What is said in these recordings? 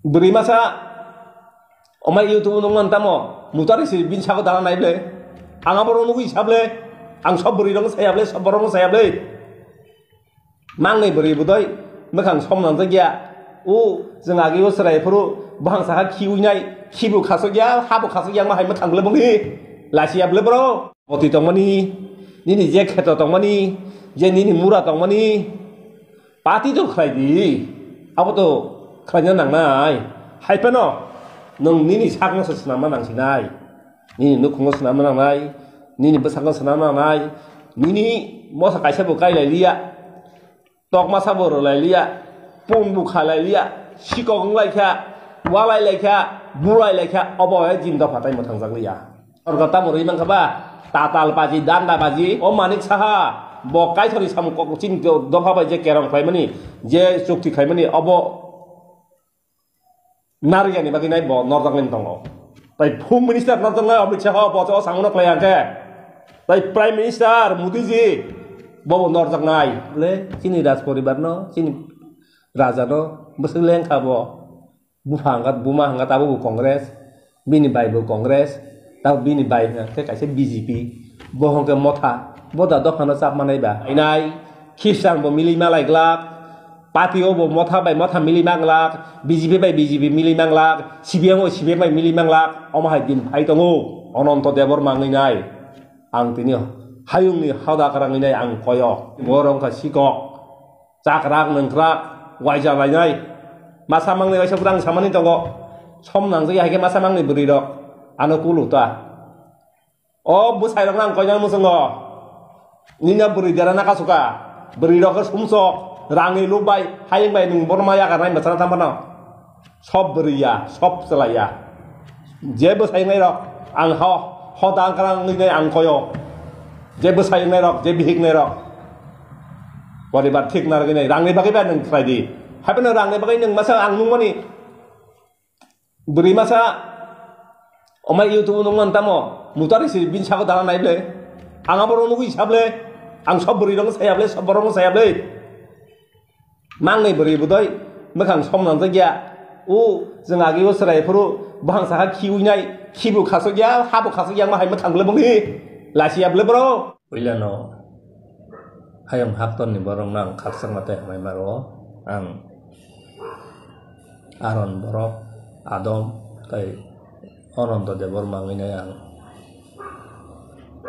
Beri masa omai YouTube nongon tamo mutari si bin sago dalan naible ang aboro nugi sable ang sob beri dong sayable sob borong sayable mangai beri budoi mekang som nang jagia जों आगेयाव सोरायफोरु बाहां साहा खिउइनाय खिबु खासगिया हाबु खासगिया मा हायमा थांगले बंनि लासियाबले ब्रो अति तंमनि निनि जे खेत तंमनि जे निनि मुरा तंमनि पार्टी तो खायदि अब तो खायनो नांनाय हायपेनो नों निनि सागनो सनामा नांसिनाय निनि नुखुंगो सनामा नांनाय निनि बसांगो सनामा नांनाय निनि मसा कायसाबो गायलायलिया तकमा साबो रलायलिया Pung buka lalia, sikong laika, walai laika, bulai laika, apa jin dapat tay matang zanglia. Orang kata muri mang kaba, tatal baji danda baji, manik saha, bokai sori samu kok jin dapat baji kerang kai mani, je sukti kai mani, apa nari ni bagi naik bo northern lintong. Tapi Prime Minister northern lah, Amit Shah, baca sangunak layang ke. Tapi Prime Minister Modi ji, bawa northern naik, le, sini das pori barno, sini Raja no, besuleng kabo, buma hangat abu kongres, bini bay bu kongres, tahu bini bay na, kayak BJP, bohong ke mota, boda dok hana sab mana iba, inai, kisang bo mili malai glak, patio bo mota bay mota mili manglak, BJP bay BJP mili manglak, CBM bay mili manglak, omah din pay tongu, onon to debor manginai, ang tinio, hayung ni hada karang inai ang koyo, borong ka sikok, cakrak nengkrak. Wajah lainai, masa mangne wajah kurang sama ni tonggo, som nang sih hake masa mangne beri dok, anu kulu ta. Oh, busai dok nang koyang musengo, ninya beri darah nak suka, beri dok sumsok, rangi lubai, hayang bay nung bormaya karena masalah tambah no, sob beri ya, sob selaya, je busai ngai dok, ang ho dang karang ni ang koyo, je busai ngai dok, je bihik ngai dok. Wadi batik nar gini, rangi bagai neng Friday. Apa nar rangi bagai neng masa angung mani. Beri masa omai YouTube nongon tamo mutari si bin sago dalan naible. Ang aboro nugi sable, ang sob beri dong sayable, sob borong sayable. Mangai beri budoi, mekang som nang jagia. जों आगेयाव सोरायफोरु बाहां साहा खिउइनाय खिबु खासगिया हाबु खासगिया मा हायमा थांगले बंनि लासियाबले ब्रो ओइलानो hayam hakton ni borong nang kaksang mate mai maro ang aron borok adom kai onon to de bor mangina yang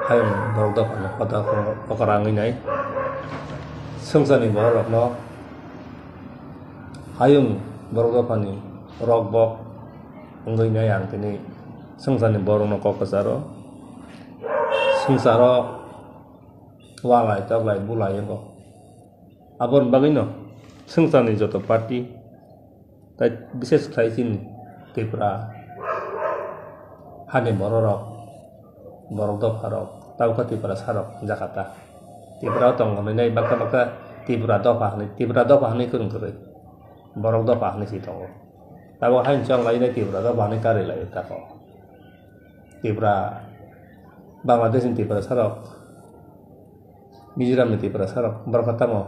hayam borok da pana pada ko okarang inai sengsani borok no hayam borok da pani rok bok ngai yang tini sengsani borok no ko kasaro sengsaro walai tablai bulai yang kok abon bagino sengsani joto parti tai bises kaisin Tripura hane borok do farok tau ka Tripura sarok Jakarta Tripura tong nai baka Tripura do pa ni kun kure borok do pa ni si tong tau hain chong lai nai Tripura do pa ni kare lai ta ko Tripura Bangladesh Tripura sarok Mizoram ni Tripura sarok berkata mo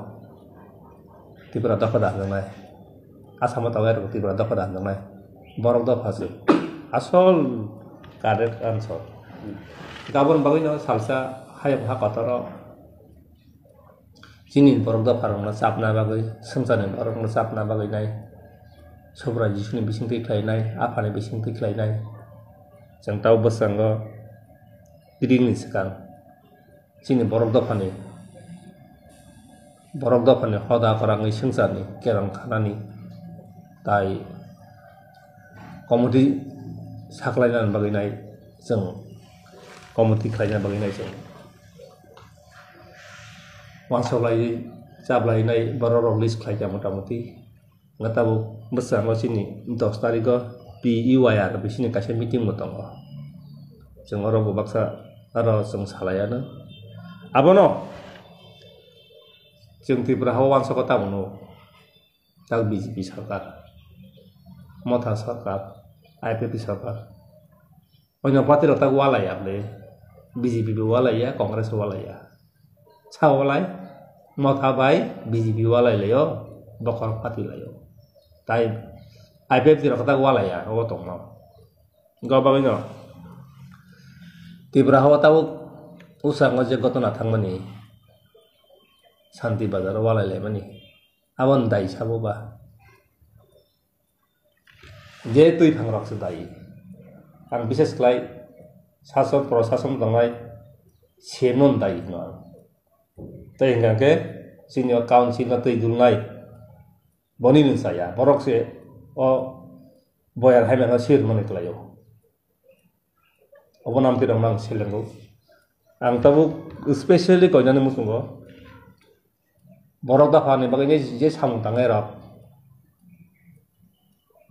Tripura do pada nang nai asam tawer Tripura do pada nang nai borok do phasi asol karet ansor gabon bagino salsa hayam ha kotoro sini borok do pharong na sapna bagai sengsane borok na sapna bagai nai sobra jisuni bising tiklai nai afane bising tiklai nai jang tau besanggo diding ni sekang sini borok do phani borok do phani hoda korangi sengsani kerang khanani tai komodi saklainan bagai nai jeng komodi khlainan bagai nai jeng wangsolai jablai nai borok list khlai ja motamuti ngatabu besang lo sini 10 tariko PIWaya tapi sini kasih meeting motongo jeng oro baksa aro seng salayana abono jeng Tripura hawan sokota mono tal BJP sarkar motha sarkar IPP sarkar onyo pati rotak walai able BJP walai ya Kongres walai ya walai motha bai BJP walai leyo bokor pati leyo tai IPF tidak kata wala ya, oh tong no. Enggak bagai no. Tibra hawa tahu usah ngojek goto na thang mani. Santi bazar wala le mani. Awan dai sabo ba. Je tui phangrok su dai. Ang bises klai sason prosason tangai senon dai no. Tei hingga ke senior council na tui dulnai. Bonin saya, borok se boyar hai mana sir mani kelayo. Apa nam tidak nang silengo. Ang tabu especially kau jani musungo. Borok dah fani bagai ni je samung tangai rak.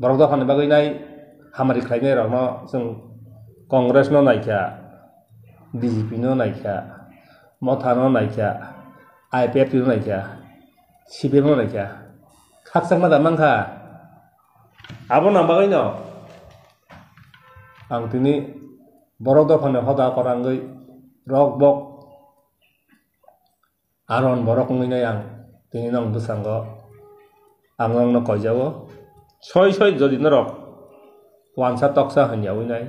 Borok dah fani bagai ni hamari kelai ni rak no seng Kongres no naik ya, BJP no naik ya, Motha no naik ya, IPF no naik ya, CPM no naik ya. Hak sang mata mangka. Apa nama bagai no? Ang tini borok dah fani hoda korang gay rok bok aron borok ngi na yang tini nang busang go ang no koi jawo soi jadi norok wansa toksa hanya winai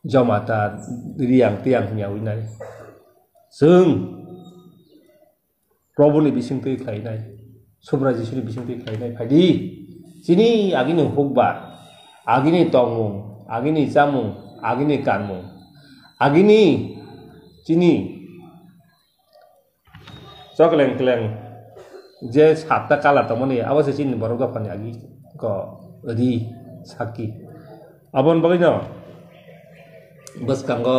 jomata riang tiang hanya winai sung robuni bising tui khai nai subraji suri bising tui khai nai phadi sini agini hukba agini tongmung agini jamung agini kanmung agini sini so keleng je sabta kala tomoni awas sini baru ga pani agi ko ri saki abon bagino bas kanggo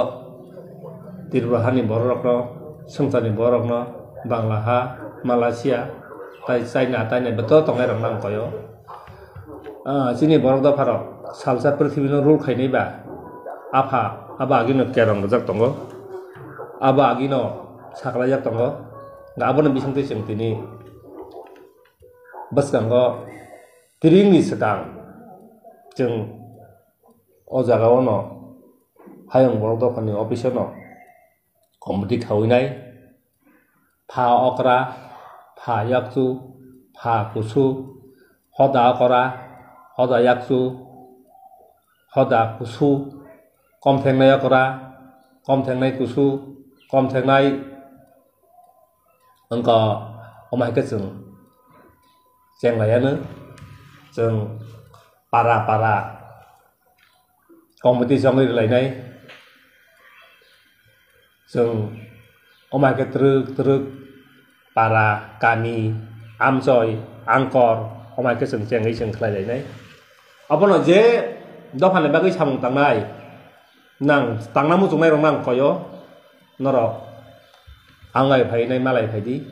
tirbrahani borok no sengtani borok no banglaha malaysia tai china tai ne beto tongai rang nang koyo sini borok da pharo salsa prithibini no rule khainai ba aba agino kerong jak tongo aba agino sakla jak tongo nggak abon bising tui sing tini bas kanggo tiringi sedang jeng o jaga ono hayang borok da phani office no komiti khawinai pha okra pha yaksu pha kusu hoda okra hoda yaksu hoda kusu kom thengnai okra kom thengnai kusu kom thengnai engko omai ke jeng layana jeng para komiti jong lainai jeng omai ke truk para kani amsoy angkor omai ke jeng kelai lainai apa no je dofane bagai samung tangnai nang tangnamu sungai rong nang koyo norok angai phai nai malai phai di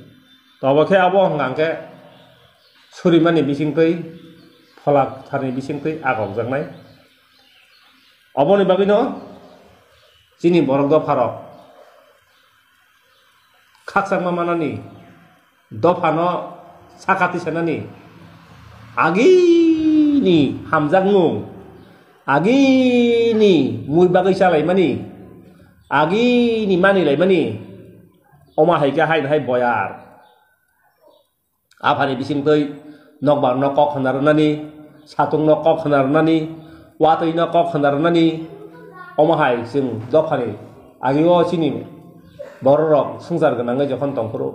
toba ke abo ngangke surimani bising tui pholak thani bising tui agok jangnai oboni bagino sini borok do pharok khaksang mamanani dofano sakati senani agini hamjangung agini mui bagai salai mani agini mani lai mani oma hai ka hai boyar apani bising tui nok bang nok kok khanar nani satung nok kok khanar nani watui nok kok khanar nani oma hai sing dofani agio sini borok sungsar ganang ga jokhon tongpro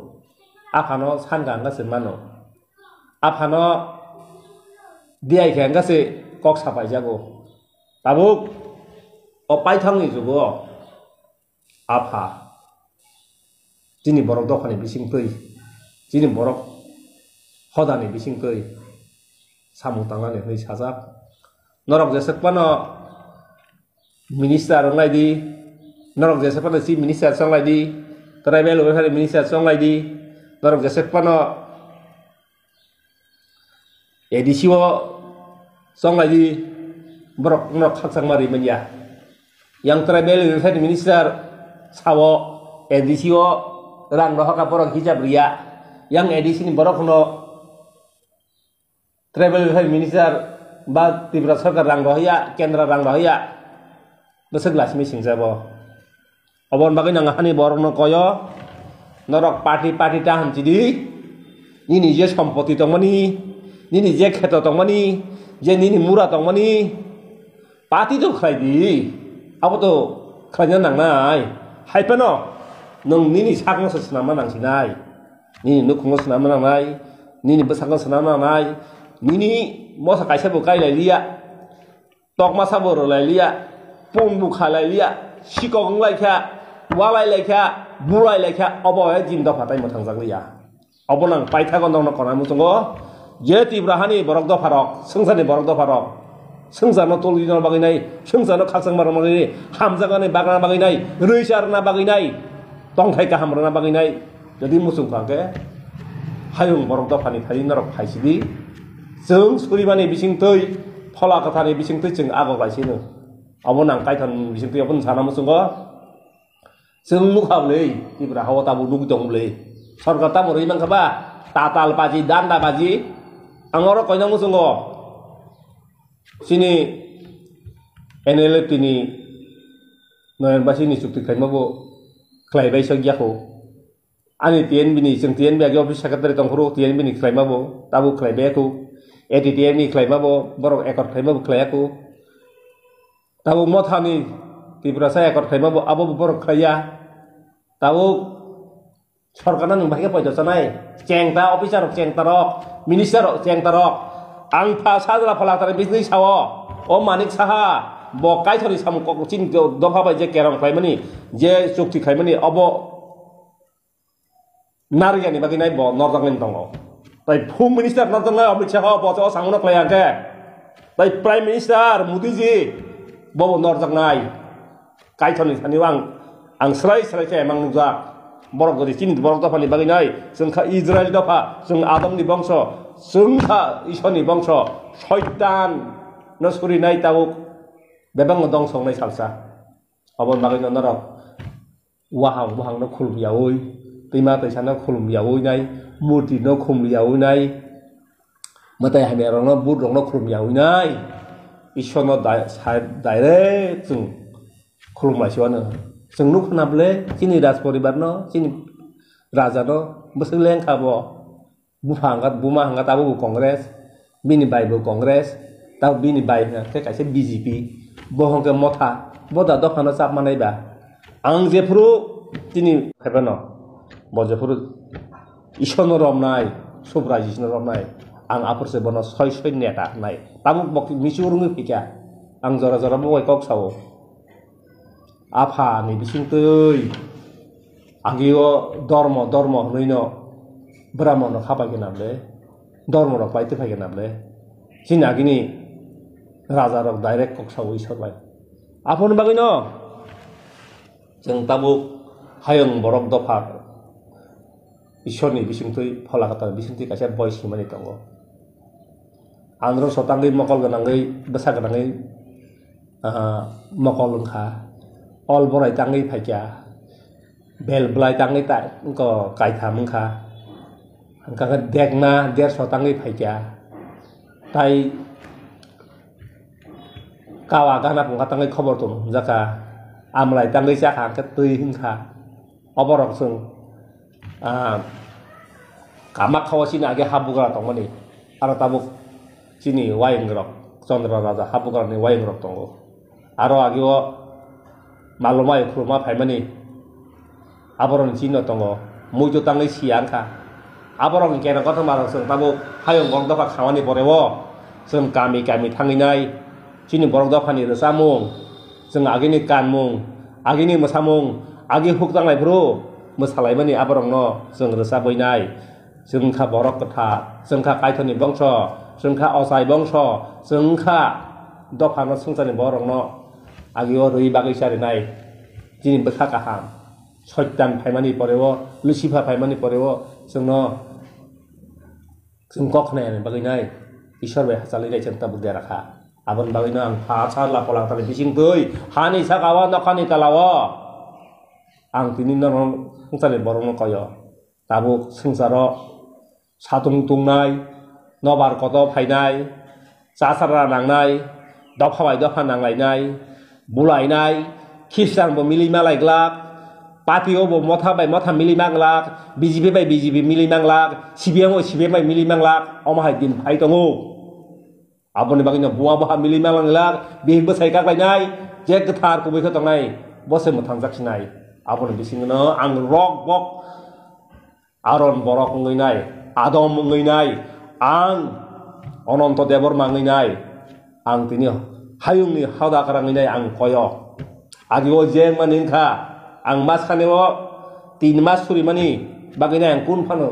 apano sanga nga senmano apano diai khe nga se kok sapai jago tabuk opai thangni jugo apa jini borok dofani bising tui jini borok hodani bising tui samung tangnani hoi sajak norok jesekpano minister onglai di norok jesekpano chief minister songlai di tribal welfare minister songlai di norok jesekpano ADC songlai di borok norok khaksang mari menya yang tribal welfare minister sawo ADC rang roh ka borok hijab ria yang ADC ni borok no travel minister ba tibra sarkar rang roh ya kendra rang roh ya besek lasmi sing jabo obon bagai nang hani borok no koyo norok party tahan jadi ini je সম্পত্তি tongmani nini je kheto tongmani je nini mura tongmani pati to khlaidi abo to khlanya nangnai haipano nong nini sakno sanama nangsinai nini nukhungo sanama nangnai nini besakno sanama nangnai nini mosa kaisa bo kai lai lia tokma sabo ro lai lia pong bu khalai lia sikong lai kha walai lai kha burai lai kha abo e jim da phatai mo thangjak lia abo nang paitha gon dong kona musungo je tibrahani borok do pharok sungsani borok do pharok sungsano tolino baginai sungsano khasang mar baginai hamjagane bagana baginai reisarna baginai tongthai ka hamrana baginai jadi musung khake hayung borok do phani thai narok phaisidi जों सुरिमानि बिसिंथै फला कथानि बिसिंथै जों आगो गायसिनो अब नां कायथन बिसिंथै अब साना मुसुंग जों नुखाबलै इब्रा हावा ताबु नुग दंलै सरकार तामु रै मांखाबा ताताल बाजि दान्दा बाजि आंगर कयना मुसुंग सिनि एनएलएटिनि नयनबासिनि चुक्ति खायमाबो ख्लायबाय सगियाखौ आनि टिएनबिनि जों टिएनबि आगे अफिस सेक्रेटारि दंखरो टिएनबिनि ख्लायमाबो ताबु ख्लायबायखौ ADTM ni klaimabo borok ekor klaimabo klayaku tabu mothani tibrasa ekor klaimabo abo borok klaya tabu sorkarna nang bahike poido sanai cengta officer cengta rok minister cengta rok ang pha sadra phalaktar business sawo o manik saha bo kaithori samkok chin dofa bai je kerong klaimani je chukti klaimani abo nariyani baginai bo nordanglen tongo tai Home Minister Northern Amit Shah bojo sanguna klayangke tai Prime Minister Modi ji bo Northern nai kaithoni saniwang ang srai ke emang nuja borok gori chin borok dafani baginai जोंखा Israel dafa जों Adamni bangsa जोंखा Ishoni bangsa shaitan nasuri nai tabuk bebang dong songnai salsa abon bagino narok wahang no khulum yaoi tima taisana khulum yaoi nai murti no khulum yaoi nai matai hame rong no bud rong no khulum yaoi nai ishono direct जों khulumasiwano जों nukhnable chini raj poribar no chini raja no beseleng khabo bufangkat buma hangkat abu kongres bini bai bu kongres tau bini bai na ke kaise BJP bohong ke motha boda dokhano chap manai ba ang jefru chini khebano bo jefru ishono romnai subrajisno romnai ang apurse bono soy neta nai tabu bok misurungi pikya ang jora boi kok sawo apa ni bisingtui agio dormo noino brahmano khapagenable dormo rok paite phagenable sinagini raja rok direct kok sawo isorbai apon bagino जों tabu hayang borok dofa ishorni bisingtui phalakata bisingtui kaisa boy simani tongo andro sotangi mokol ganangai besa ganangai mokol lungkha all borai tangai phaikya bel blai tangai ta ko kaitha mungkha angka dekna 150 tangai phaikya tai kawa gana pungka tangai khobor tung jaka amlai tangai chakha ka tui hingkha oborok sung kamak khawasina age habugara tongmani aro tabuk chini waingrok chandra raja habugara ni waingrok tongo aro ageo malumai khurma phaimani aboron chino tongo mujo tangai siangkha aboron kena kotha marang sung tabuk hayong borok dafa khawani porewo sung kami thanginai chini borok dafani resamung sung agini kanmung agini mosamung agi huktanglai bro mosalai aborong no sung resaboinai जोंखा borok kotha जोंखा kaithoni bangsa जोंखा osai bangsa जोंखा dofano sungsani borok no agio rui bagai sari nai jini bekha kaham soitan phaimani porewo lucifer phaimani porewo जोंनो जों kokne bagai nai ishor bai hasali nai जों tabuk de rakha abon bagai no ang phacha la polang tani bisingtui hani sakawa nokani talawo ang tini no sungsani borok no koyo tabuk sungsaro satung tungnai nobar koto phainai chasara nangnai dopha bai dopha nanglainai bulainai khristan bo mili malai glak party obo motha by motha mili manglak BJP by BJP mili manglak CPM o CPM by mili manglak oma hai din phai tongo aboni bagina buwa baha mili manglak bihik bo sai kak lainai je kathar ko bikho tongnai bose mo thangjak sinai aboni bisingno ang rok bok aron borok ngai adom ngai ang ononto debor mangai ang tinio hayungni hauda karang ngai ang koyo agi o jeng manin kha ang mas khane o 3 mas suri mani bagina ang kun phano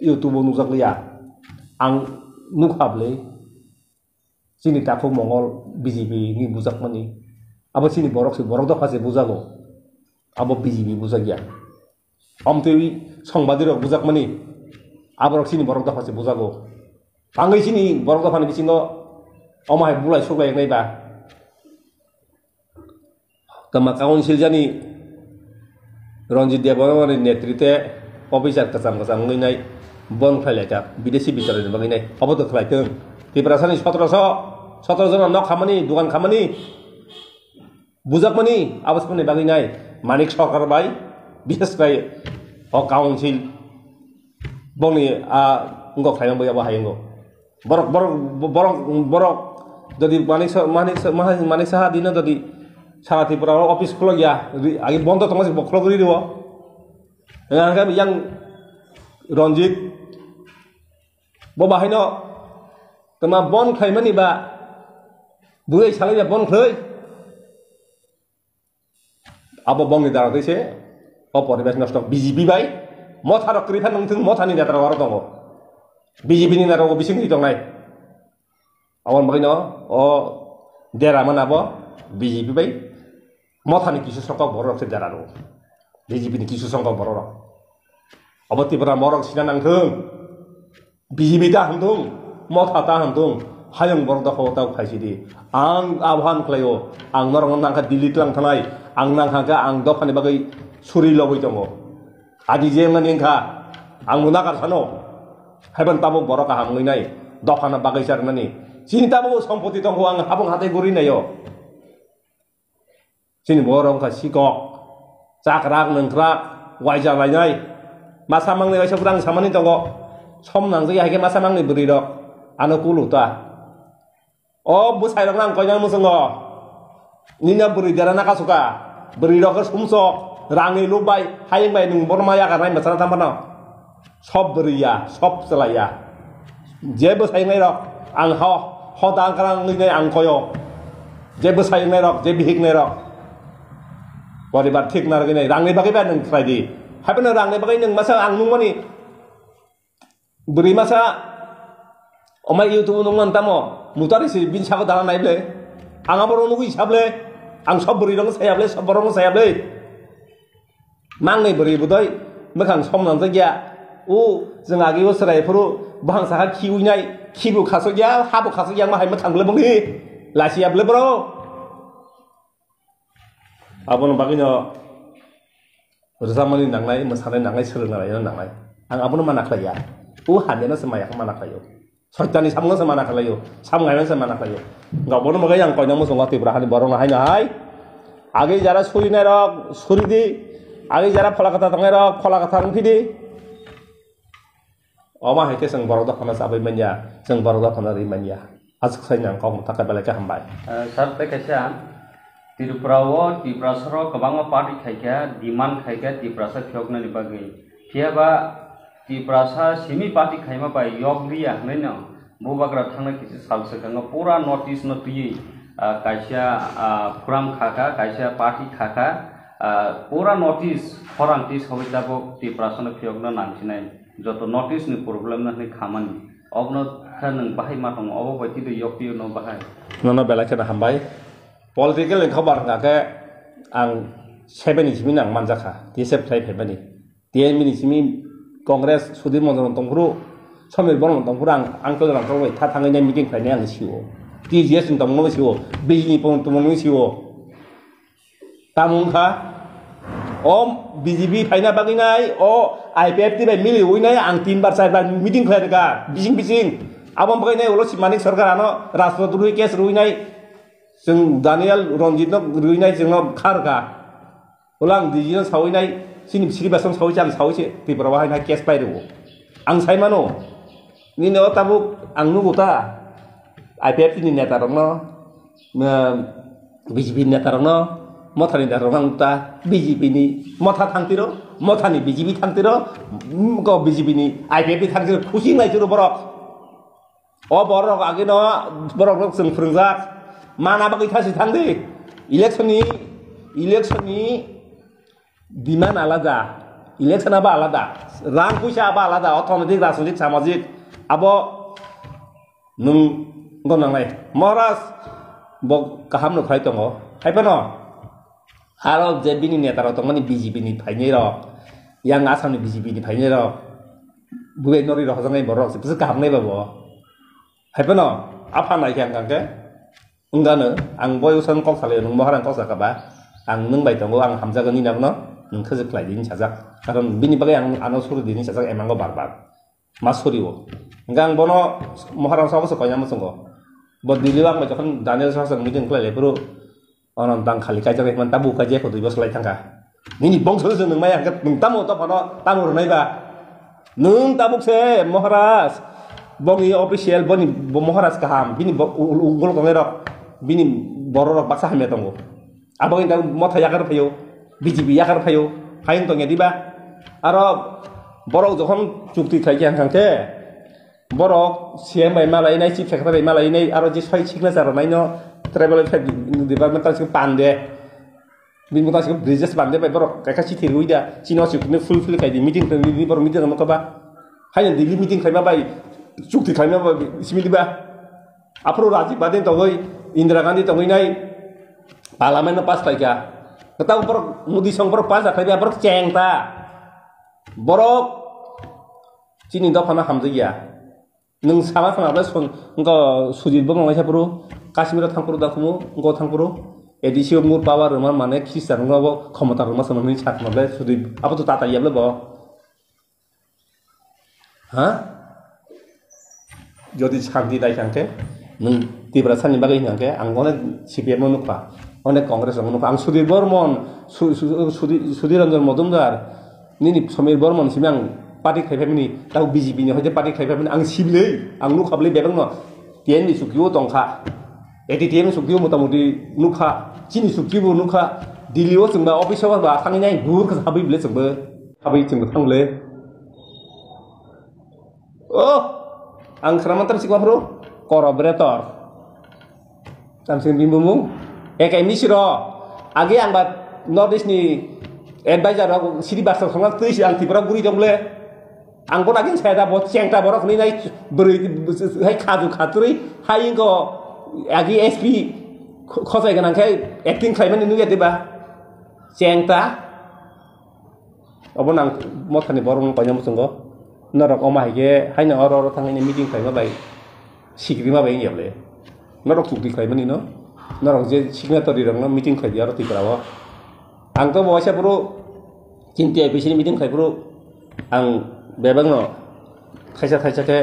YouTube nujak liya ang nukhable sini tapu mongol BJP ni bujak mani abo sini borok do khase bujago abo BJP bujagya omtewi সংবাদিরক বুজাক মানি আবরক সিনি বরক দফা সে বুজাগো বাঙ্গাই সিনি বরক দফানি বিসিঙ্গ অমায় বুলাই সুগলাই নাইবা তমা কাউন্সিল জানি রঞ্জিত দেববর্মানি নেতৃত্বে অফিসার কাচাম কাচাম ngैनाय বন ফাইলাইটা বিদেশি বিচারনি বাঙ্গাইনাय অবদ খাইতों ত্রিপুরাসানি 17 জন নক খামানি দোকান খামানি বুজাক মানি আবসমানি বাঙ্গাইনাय মানিক সরকার বাই বিশেষ করে o council bongni ngok thaiyang boya bahayenggo borok যদি মানিক সাহা দিন যদি সারা ত্রিপুরা অফিস খুলো গিয়া আগে বন্ধ তোমার বখলো করে দিব yang রঞ্জিত বাহাইন তোমার বন খাইমানি বা বুয়ে সালাইয়া বন খাই আবো বংনি দাঁড়াতেছে অপরিবেশ নষ্ট BJP বাই মথারক করিফান নংথিং মথানি নেতারা ওর দङ BJP ni নেতারা বিসিং দংনাই আওয়ান বাকিন ও দেরা মানাবো BJP বাই মথানি কিছু সংখ্যক বড় রকছে দেরানো BJP ni কিছু সংখ্যক বড় রক অবতিপরা মরক সিনা নাংথং BJP তা হামথং মথা তা হামথং হায়ং বড় দখো তাও খাইছিদি আং আহ্বান খালাयो আং নরং নাংখা দিল্লি তলাং থানাই আং নাংখা আং দফানি বাগै suri loboi tongo adi jeng na ningkha ang munakar sano heban tabo borok aham ngai dofana bagai sar nani sini tabo sampoti tongo ang habong hate guri nayo sini borong ka sikok cakrak nengkrak waja lainai masamang ni waisa kurang samani tongo som nang jaya hake masamang ni beri dok ano kulu ta oh busai dok nang koyang musengo nina beri dara nakasuka beri dok sumsok rangi lubai hayang bai nung bormaya karnai masana tampana sob beriya sob selaya jebo sayang nai rok ang ho dang karang ngai ang koyo jebo sayang nai rok jebi hik nai rok bodibat thik nar ngai rangi bagai ban nung krai di hapen rangi bagai nung masa ang nung mani beri masa omai YouTube nung tamo mutari si bin sago dalang nai ble ang aboro nungui sable ang sob beri dong sayable sob borong sayable mangai beri budai mekang som nang jaya जों आगेयाव सोरायफोरु बांसाहा खिउइनाय खिबु खासगया हाबु खासगया माहाय मथांले बंगि लासियाबले ब्रो आबन बागिनो रोजामानि नांनाय मोसानाय नांनाय सोलोंनाय नांनाय आं आबनो माना खालाया हानियानो समाया माना खालायो सयतानि सामनो समाना खालायो सामगायनो समाना खालायो गावबनो मगाय आं कयना मोसंगा तिब्राहानि बरंना हायनाय आगे जारा सुरिनाय रक सुरिदि आगे जारा फलाकाता थांनाय रक फलाकाता रंफिदि अमा हायते जों बर' दखाना जाबाय मानिया जों बर' दखाना रिमानिया आजक साइनां गाव थाखाय बेलायका हामबाय सार बेखायसा त्रिपुराव त्रिपुरासराव गोबां पार्टी खायगा डिमान्ड खायगा त्रिपुरासा फियगनानि बागै फियाबा त्रिपुरासा सेमि पार्टी खायमा बाय यगलिया हनैनो बुबाग्रा थांनाय किसे सालसगाङा पुरा नोटिस न तुयै कायसा फुराम खाका कायसा पार्टी खाका पुरा नोटिस फरांटिस हबिदाबो त्रिपुरासनो फियगना नांसिनाय जत नोटिस नि प्रब्लेम ना खामानि अबनो नों बाहाय माथं अबो बायदि दै यकियो न बाहाय नन बेलायका हामबाय पलिटिकल खबर गाके आं 7 निसिमि नां मानजाखा दिसेप थाइ फेबानि 10 निसिमि कांग्रेस सुदि मनजन तंफुरु समिर बरन तंफुरु आं तो रां थावै था थाङैनाय मिटिं फायनाय आं सिओ टिजिएस नि तंमनो सिओ बिजनि पन तंमनो सिओ तामुंखा om BJP फाइना बागिनाय o IPF ti bai mili uinai ang 3 bar 4 bar meeting khalaga bising abam baginai ulo simanik sarkar ano rashtrapati rui kes ruinai जों दानियाल रंजित रुइनाय जों खारगा ulang di jiran sawi nai sini sini basam sawi jang sawi sih Tripura wahai nai kes pai dulu ang sai mano ni no tabu ang nunggu ta IPF ini netarong no BJP netarong no mothani netarong ta BJP ni motha thangtiro mothani BJP thangtiro ko BJP ni IPF thangtiro khusi nai juru borok o borok age no borok rok seng frungjak mana bagi thasi thangdi election ni demand alada election apa alada rang puisa apa alada otomatik rasonik samajik abo nung ngonang lai moras bok kaham no khai tongo hai pano haro je bini netaro tongoni BJP ni phaini ro yang asam ni BJP ni phaini ro buwe nori ro jangai borok se kaham nei babo hai pano apa nai kyang kangke enggano ang boyusan kok sale nung moharang kok sakaba ang nung bai tongo ang hamjaga ni nabno nung khajak lai din sajak karon bini bagai ang ano suru din sajak emango barbar masuriwo engang bono moharang sawo ko nyam songo bod diliwang ma jokon Daniel Sasang meeting klai lebro onon tang khali kai jare man tabu ka je ko dui bos lai tangka nini bongso se nung maya nung tamu to pano tamu nai ba nung tabuk se moharas bongi official boni moharas kaham bini unggul ko ngerok bini borok baksa hame tongo abo inda motha yakar phayo BJP yakar phayo hain tonge diba aro borok jokhon chukti khai yang kangte borok CM bai malai nai chief secretary malai nai aro je soi signature nai no travel departmental sing pande bin muta sing bridges pande bai borok ka chi thirui da chino chukne full kai di meeting ni borok meeting no ka ba hain di meeting khai ma bai chukti khai ma bai simi diba apro raji baden tongoi Indra Gandhi tongoi nai parlemen no pas kaya ketau borok mudi song borok pas kaya borok ceng ta borok chini do phana hamjaya nung sama phana bla son ngo sujit bong ngai sapuru Kashmir thangpuru da khumu ngo thangpuru edisi mur power man mane kisar ngo khomata roma samani chat mabla sujit apa tu tata yabla bo ha jodi shanti dai kangke nung Tripura sani bagai nangke ang onek CPM nukpa onek Kongres nukpa ang Sudir Bormon Sudiranjan Modumdar nini Somir Bormon simang parti khaifamini tahu BJP ni hoje parti khaifamini ang sible ang nukhable bebang no tien ni sukyo tongkha ATTM sukyo motamuti nukha chini sukyo nukha Dili wo sungba office ba thangni nai gur ka habi ble sungba habi sungba thangle oh ang khramantar sikwa bro collaborator tamsin bimbumu eka misro age ang bat Northeast ni advisor aku sidi baksa khangak tuis ang Tripura guri dongle ang ko nagin saya bot cengta borok ni nai beri hai khaju khaturi hai ko age SP khosai ganang kai acting klaiman nu ya deba cengta obon ang mothani borong panyam sunggo norok omai ge hai na oro thangini meeting klaima bai sikri ma bai yable norok tukti klaimani no norok je signatory rang no meeting klai diaro Tripura wa ang to bawasa puru cinti IPC meeting klai puru ang bebang no khaisa ke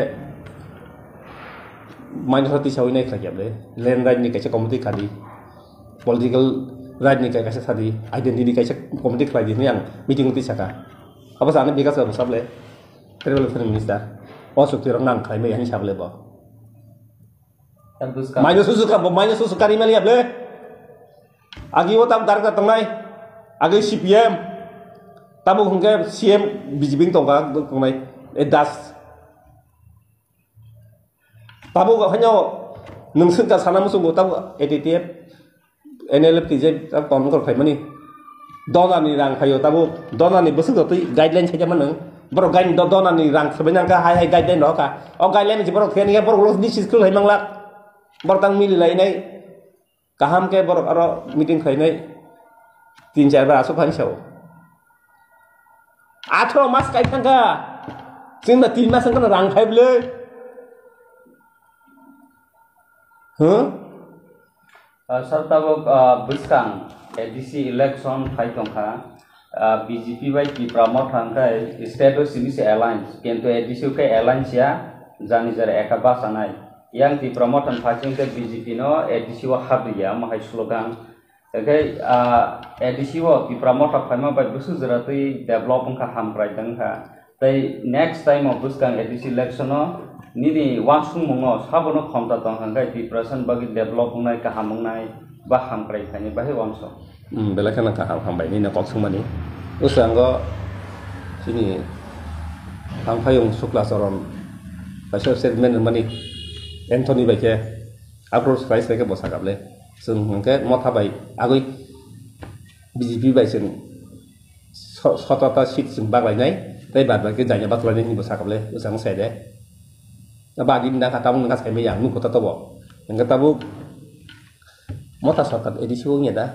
minority sawi nai klai yable land right ni kaisa committee khadi political right ni kaisa khadi identity kaisa committee klai di yang meeting ti saka apa sana bikas ka sable travel minister o sukti rang nang klai me yang sable ba Minus susu kari melihat le. Agi wotam darga tengai. Agi CPM. Tamu hingga CM bijibing tongga tengai. Das. Tamu hanya nungsun ka sana musuh tamu ATTF. NLF je ton kor khai mani. Dona ni rang khayo tamu dona ni besu doti guideline saja maneng. Bro guide dona ni rang sebenarnya ka hai guideline ro ka. Oh guideline je bro theni bro los ni skill hai manglak. Bertang mili lain nai kaham ke borok aro meeting khai nai 3-4 bar asuk han show atro mas kai thangka sing na 3 mas sang kana rang khai ble serta buskang edisi election khai tongkha BJP bai Tripura mo thangkai state sinisi alliance kento edisi ke alliance ya jani jare ekaba sanai yang di promotan fashion ke BJP no edisi wa habiya mahai slogan Oke, edisi wo di pramota prima by busu jerati develop ka hamprai dangka. Tai next time of buskang edisi electiono nini wansung mungo sabono khomta tong hangkai di present bagi develop ngai ka hamungnai ba hamprai kani bahe wamso. Bela kana ka hambai ni na kok sumani. Usanggo sini hampayung sukla soron. Pasal statement mani Anthony baike approach price baike bosakable. Sung hangke motha bai agoi BJP bai sung sotata sit sung baglainai tai bat bai ke janya batlani ni bosakable usang sede ba din da katam nga sai me yang nu kota to bo yang kata bu motha sotat edisi nya da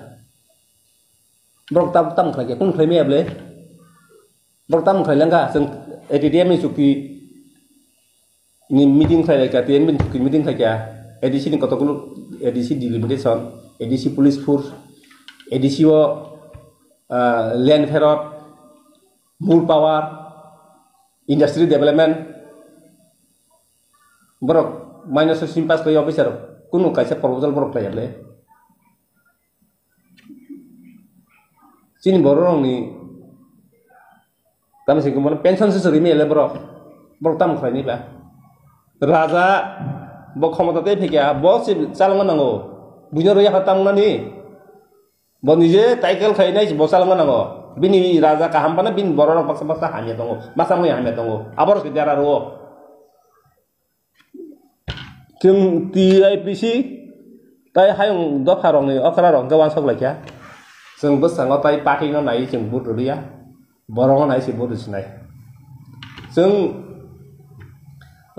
brok tam khlage kun khlai me able brok tam khlai langa sung edm ni suki ni meeting khlai ka tien min suki meeting khlai ka edisi ni kotokulu edisi delimitation edisi police force edisi wo land ferot mul power industry development borok minus simpas ko officer kunu kaisa proposal borok layable sini borong ni tam sing kumon pension seseri mele borok tam khlai ni ba raja bo ক্ষমতা তে ফেকিয়া bo si চালঙ্গা নাঙ্গো বুঝো রইয়া ফাতাম না নি bo nije taikal khai nai bo চালঙ্গা নাঙ্গো bini raja kaham pana bin borong paksa paksa hanya tongo masa mo hanya tongo abor ke dara ro king TIPC tai hayung do pharong ni okra rong ga wan sok laikya sung bus sango tai party no nai sung bud riya borong nai si bud sinai sung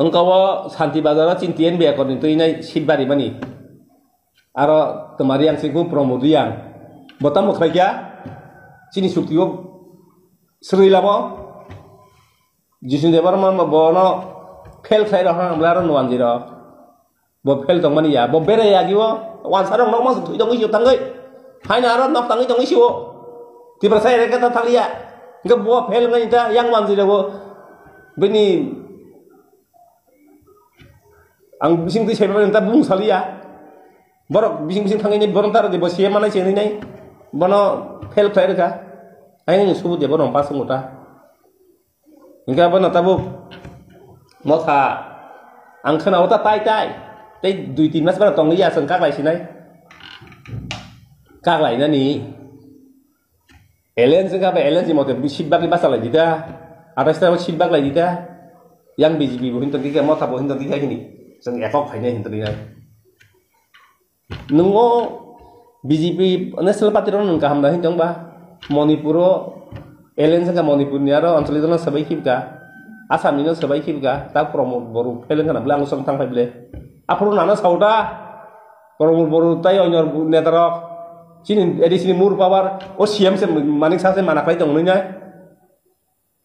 engkau santi bazar cintian biar kau itu ini sibari mani, aro temari yang singgung promosi yang, botam mau kerja, sini suktiwo seri lama, jisun debar mana bono fail saya orang belaran nuan jiro, bo fail tong mani ya, bo bere ya giwo, wan sarong nong masuk tong isu tanggai, hanya aro nong tanggai tong isu, tiba saya kata tanglia, enggak bo fail ngai ita yang wan jiro bo, bini ang bising ti sebe nta bung salia borok bising thangeni borontar de bosie mana cheni nai bono fel fair ka ai ni subu de bono pas muta ingka bono tabu motha ang khana ota tai tai 2-3 mas bara tong ni ya sang kak lai sinai kak lai na ni elen sing ka ba elen si mote sibak ni basala dita aresta sibak lai dita yang BJP bo hinton tiga motha bo hinton tiga ini sing ekok phải nên hình này nungo BJP national party ron nungka hamda hin jongba Manipuro elen sanga Manipur niaro anchali dona sabai khibka asam ni no sabai khibka ta promote boru elen kana blang song tang paible apro nana sauda promote boru tai onyor netarok sini edisi mur power o CM se manik sa se mana pai tong ni nya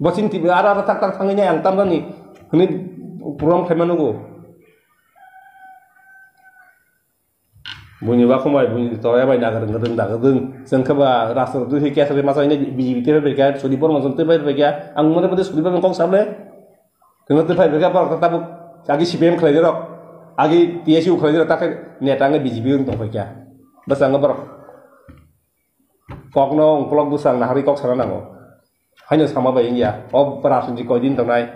bosin ti ara tak thangnya yang tam ni ni puram khaimanugo bunyi baku mai bunyi toya bai nagar ngadeng seng kaba rasa tu hikia sari masa ini BJP te berka sudi por mason te berka ang mone pade sudi por kong sable kena te bai berka por tetap agi CPM khlai rok agi TSU khlai rok tak netang BJP ung tong berka basang ber kok nong klok busang nahari kok sarana ngo hanya sama bai ya operasi di kodin tong nai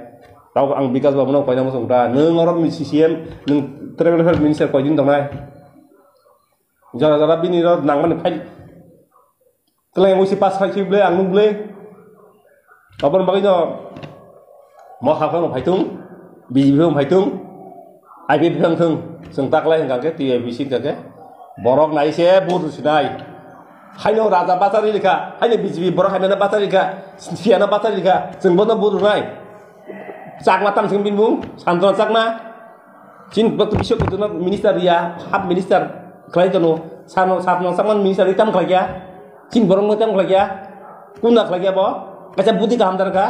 tau ang bikas ba monong koina mosong ta neng orang CCM neng travel minister kodin tong nai jara bini ro nang man phai kleng usi pas khai chible ang nung ble apon bagi no mo kha khang phai tung BJP phai tung IPP phang thung sung tak lai hang ke TIPC ka ke borok nai se bur sinai haino raja batari lika haino BJP borok haino batari lika siana batari lika sung bono bur nai sak matam sing bin bung santron sak na chin baktu bisok itu minister ya hab minister klai tono sano sapno saman minister itam klai ya chin borong itam klai ya kuna klai ya bo kaca budi ka hamdar ka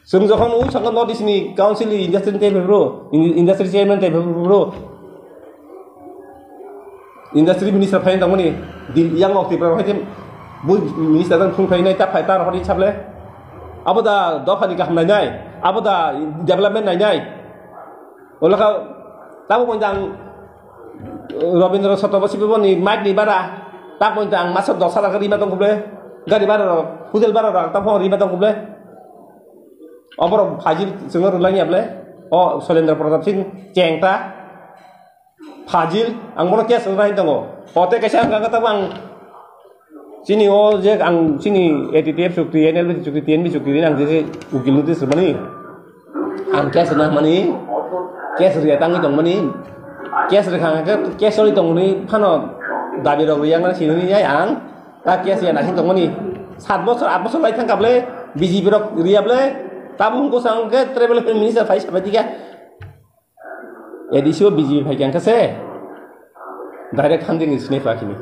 sung jokhon u sangan no disini council industry te bro industry chairman te bro industry minister phain tamoni dil yang wakti pro haitem bu minister tan phung phain nai ta phai ta hori chable aboda do phani ka hamnai nai aboda development nai nai olaka tabu panjang Robindra Satrabasi ni Mike ni bara tak pun ang masuk dosa lagi lima tong kuble gari bara hotel bara tak pun lima tong kuble obor Fajil sengar lagi able oh Solendra Pratap Singh cengta Fajil ang mana kes sengar tong pote kesang kata bang sini oh je ang sini ATTF sukti NLB sukti TNB sukti ini ang jadi ukil nutis mani ang kes sengar mani kes riatang itu mani kes rekang ke kes oli tong ni pano dabi ro yang na sini ya yang ta kes ya na hin tong ni 7 বছর 8 বছর lai thang kable BJP ro riable tabu ko sang ke travel minister phai sabati ka edisio BJP phai kan kase direct handing is ne fakini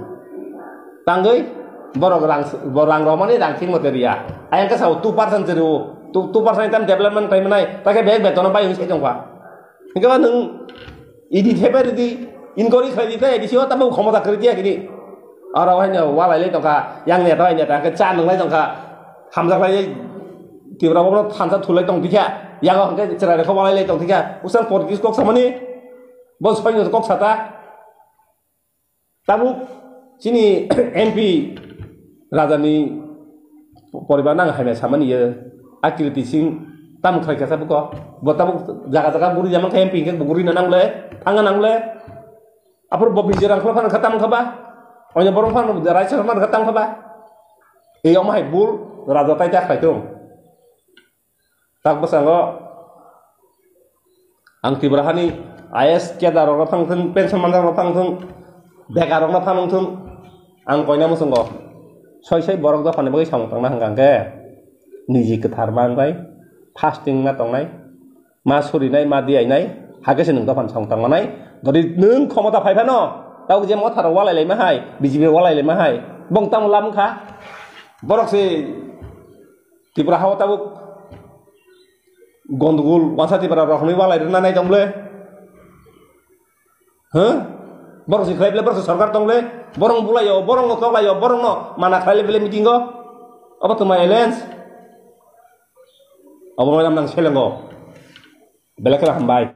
tangai borang romani ranking materia ayang ka sau 2% jeru 2% tam development time nai ta ke beg beton bai se jong kwa hingga nung idi thebe di inquiry khai di ta edisio tabu khomota kri dia kini orang hanya walai le tongka yang ne ta ne ta ke chan nang lai tongka hamjak lai tiura bono thansa thulai tong dikha yang ke cerai ko walai le tong dikha usan politis kok samani bos pain kok sata tabu sini MP Rajani poribar nang haime samani ye activity sing tam khai kasa buko botabu jaga-jaga buri jaman ke MP ke buguri nang le tangan nang le apur bobi jerang khlan khatam khaba Onya borong fan jarai serman katang khaba e om hai bul raja tai ta khai tung tak basango ang tibrahani IS kedar ro thang thun pension mandang ro thang thun bekar ro thang thun ang koina musungo soi borok da phane bai sang tang na hangang ke niji kethar mang bai fasting na tong nai ma suri nai ma diai nai hage se nung da phan sang tang nai dori nung khomota phai phano tao je mo thar walai le ma hai BJP walai le ma hai bong tam lam kha borok se tipra hawa tabu gondgul wasa tipra rohni walai na nai tomle ha borok se khlai le borok sarkar tomle borong bulayo borong no layo borong no mana khlai le meeting go apa tu my alliance apa malam nang selengo belakang hambai